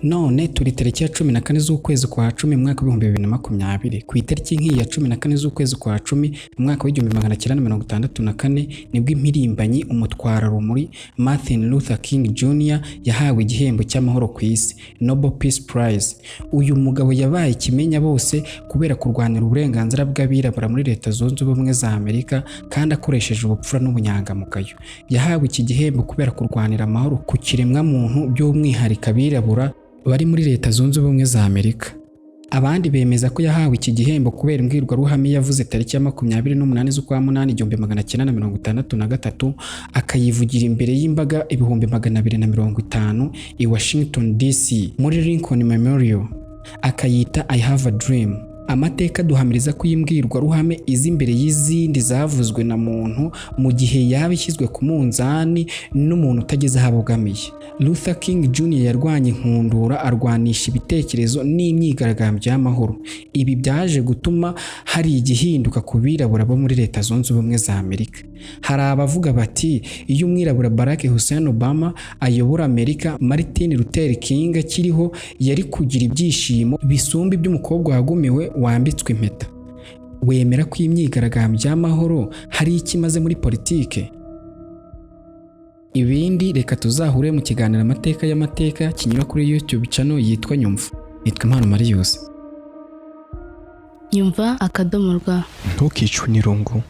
none turi tariki ya 14 z'ukwezi kwa 10 mu mwaka wa 2020. Ku itariki nk'iyi ya 14 z'ukwezi kwa 10 mu mwaka wa 1964 nibwo impirimbanyi umutwararumuri Martin Luther King Jr. yahawe igihembo cy'amahoro ku isi, Nobel Peace Prize. Uyu mugabo yabaye ikimenya bose kubera kurwanira uburenganzira bw'abirabura muri Leta Zunze Ubumwe za Amerika kandi akoresheje ubupfura n'ubunyangamugayo. Yahawe iki gihembo kubera kurwanira amahoro ku kiremwa muntu by'umwihariko abirabura bari muri Leta Zunze Ubumwe za Amerika. Abandi bemeza ko yahawe iki gihembo kubera imbwirwaruhame yavuze tariki ya 28 z'ukwa 8 1963 akayivugira imbere y'imbaga 250 i Washington DC muri Lincoln Memorial, akayita I have a dream. Amateka duhamiriza ko imbwirwaruhame izi imbere y'izindi zavuzwe na muntu mu gihe yaba ishyizwe ku munzani n'umuntu utageze aho abogamiye. Luther King Jr. yarwanye inkundura, arwanisha ibitekerezo n'imyigaragambyo y'amahoro. Ibi byaje gutuma hari igihinduka ku birabura bo muri Leta Zunze Ubumwe za Amerika. Hari abavuga bati iyo umwirabura Barack Hussein Obama ayobora Amerika, Martin Luther King akiriho yari kugira ibyishimo bisumba iby'umukobwa wagumiwe wambitswe impeta. Wemera ko imyigaragambyo y'amahoro hari ikimaze muri politike? Ibindi reka tuzahure mu kiganiro amateka y'amateka kinyura kuri YouTube channel yitwa Nyumva. Nitwa Impano Marius. Nyumva _rwa. Ntukicwe n'irungu.